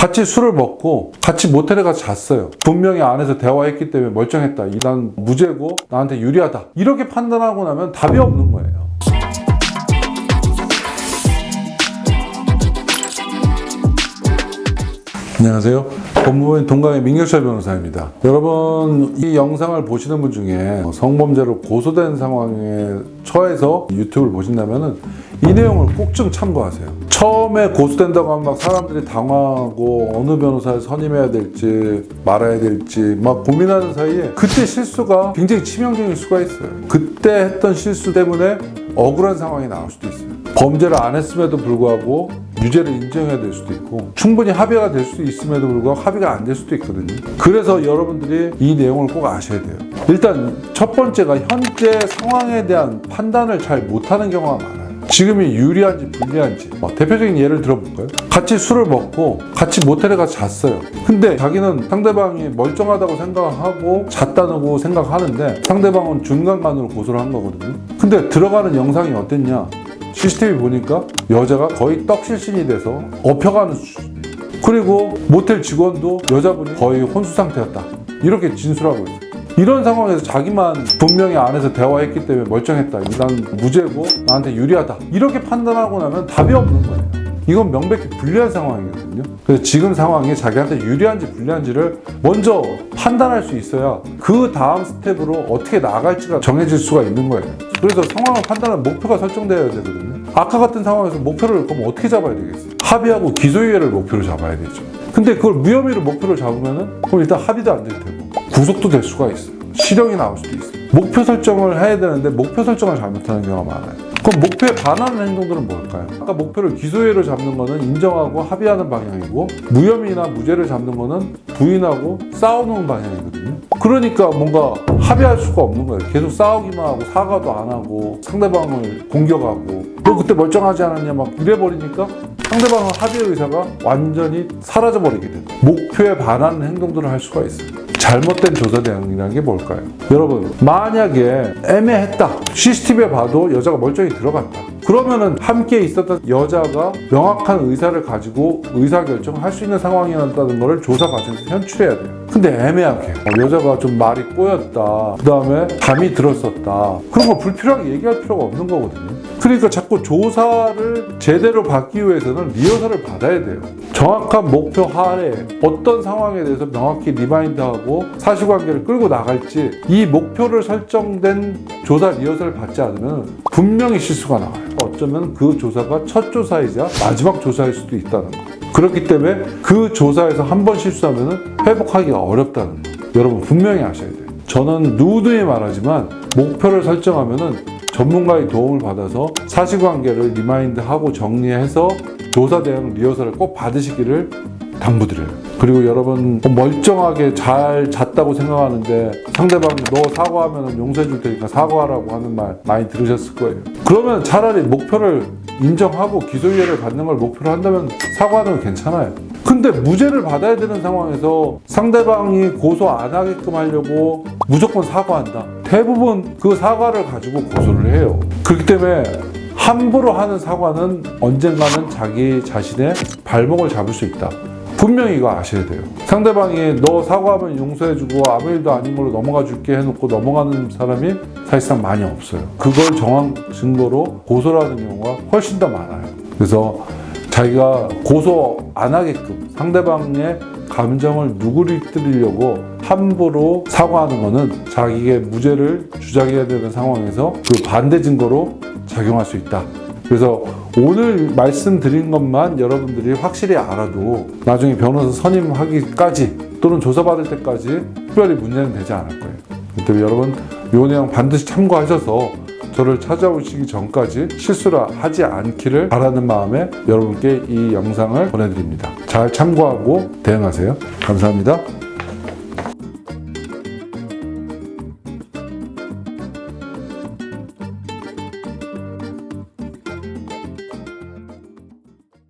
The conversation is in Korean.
같이 술을 먹고 같이 모텔에 가서 잤어요. 분명히 안에서 대화했기 때문에 멀쩡했다. 난 무죄고 나한테 유리하다. 이렇게 판단하고 나면 답이 없는 거예요. 안녕하세요. 법무법인 동강의 민경철 변호사입니다. 여러분, 이 영상을 보시는 분 중에 성범죄로 고소된 상황에 처해서 유튜브를 보신다면 이 내용을 꼭 좀 참고하세요. 처음에 고소된다고 하면 막 사람들이 당황하고 어느 변호사를 선임해야 될지 말아야 될지 막 고민하는 사이에 그때 실수가 굉장히 치명적일 수가 있어요. 그때 했던 실수 때문에 억울한 상황이 나올 수도 있어요. 범죄를 안 했음에도 불구하고 유죄를 인정해야 될 수도 있고 충분히 합의가 될 수도 있음에도 불구하고 합의가 안 될 수도 있거든요. 그래서 여러분들이 이 내용을 꼭 아셔야 돼요. 일단 첫 번째가 현재 상황에 대한 판단을 잘 못하는 경우가 많아요. 지금이 유리한지 불리한지. 대표적인 예를 들어볼까요? 같이 술을 먹고 같이 모텔에 가서 잤어요. 근데 자기는 상대방이 멀쩡하다고 생각하고 잤다고 생각하는데 상대방은 중간간으로 고소를 한 거거든요. 근데 들어가는 영상이 어땠냐? CCTV 보니까 여자가 거의 떡실신이 돼서 업혀가는 수준이에요. 그리고 모텔 직원도 여자분이 거의 혼수 상태였다. 이렇게 진술하고 있어요. 이런 상황에서 자기만 분명히 안에서 대화했기 때문에 멀쩡했다. 난 무죄고 나한테 유리하다. 이렇게 판단하고 나면 답이 없는 거예요. 이건 명백히 불리한 상황이거든요. 그래서 지금 상황이 자기한테 유리한지 불리한지를 먼저 판단할 수 있어야 그 다음 스텝으로 어떻게 나아갈지가 정해질 수가 있는 거예요. 그래서 상황을 판단하는 목표가 설정되어야 되거든요. 아까 같은 상황에서 목표를 그럼 어떻게 잡아야 되겠어요? 합의하고 기소유예를 목표로 잡아야 되죠. 근데 그걸 무혐의로 목표로 잡으면은 그럼 일단 합의도 안 될 테고 구속도 될 수가 있어요. 실형이 나올 수도 있어요. 목표 설정을 해야 되는데 목표 설정을 잘못하는 경우가 많아요. 그럼 목표에 반하는 행동들은 뭘까요? 아까 목표를 기소유예로 잡는 거는 인정하고 합의하는 방향이고 무혐의나 무죄를 잡는 거는 부인하고 싸우는 방향이거든요. 그러니까 뭔가 합의할 수가 없는 거예요. 계속 싸우기만 하고 사과도 안 하고 상대방을 공격하고 너 그때 멀쩡하지 않았냐 막 이래버리니까 상대방의 합의 의사가 완전히 사라져버리게 돼요. 목표에 반하는 행동들을 할 수가 있어요. 잘못된 조사 대응이라는 게 뭘까요? 여러분, 만약에 애매했다. CCTV에 봐도 여자가 멀쩡히 들어갔다. 그러면은 함께 있었던 여자가 명확한 의사를 가지고 의사결정을 할 수 있는 상황이었다는 것을 조사 과정에서 현출해야 돼요. 근데 애매하게 여자가 좀 말이 꼬였다. 그 다음에 잠이 들었었다. 그런 거 불필요하게 얘기할 필요가 없는 거거든요. 그러니까 자꾸 조사를 제대로 받기 위해서는 리허설을 받아야 돼요. 정확한 목표 하에 어떤 상황에 대해서 명확히 리마인드하고 사실관계를 끌고 나갈지 이 목표를 설정된 조사 리허설을 받지 않으면 분명히 실수가 나와요. 어쩌면 그 조사가 첫 조사이자 마지막 조사일 수도 있다는 거. 그렇기 때문에 그 조사에서 한 번 실수하면 회복하기가 어렵다는 거. 여러분 분명히 아셔야 돼요. 저는 누누이 말하지만 목표를 설정하면은 전문가의 도움을 받아서 사실관계를 리마인드하고 정리해서 조사 대응 리허설을 꼭 받으시기를 당부드려요. 그리고 여러분 멀쩡하게 잘 잤다고 생각하는데 상대방이 너 사과하면 용서해 줄 테니까 사과하라고 하는 말 많이 들으셨을 거예요. 그러면 차라리 목표를 인정하고 기소유예를 받는 걸 목표로 한다면 사과하는 건 괜찮아요. 근데 무죄를 받아야 되는 상황에서 상대방이 고소 안 하게끔 하려고 무조건 사과한다. 대부분 그 사과를 가지고 고소를 해요. 그렇기 때문에 함부로 하는 사과는 언젠가는 자기 자신의 발목을 잡을 수 있다. 분명히 이거 아셔야 돼요. 상대방이 너 사과하면 용서해주고 아무 일도 아닌 걸로 넘어가 줄게 해놓고 넘어가는 사람이 사실상 많이 없어요. 그걸 정황 증거로 고소를 하는 경우가 훨씬 더 많아요. 그래서 자기가 고소 안 하게끔 상대방의 감정을 누그러뜨리려고 함부로 사과하는 거는 자기의 무죄를 주장해야 되는 상황에서 그 반대 증거로 작용할 수 있다. 그래서 오늘 말씀드린 것만 여러분들이 확실히 알아도 나중에 변호사 선임하기까지 또는 조사받을 때까지 특별히 문제는 되지 않을 거예요. 그렇기 때문에 여러분 이 내용 반드시 참고하셔서 저를 찾아오시기 전까지 실수를 하지 않기를 바라는 마음에 여러분께 이 영상을 보내드립니다. 잘 참고하고 대응하세요. 감사합니다.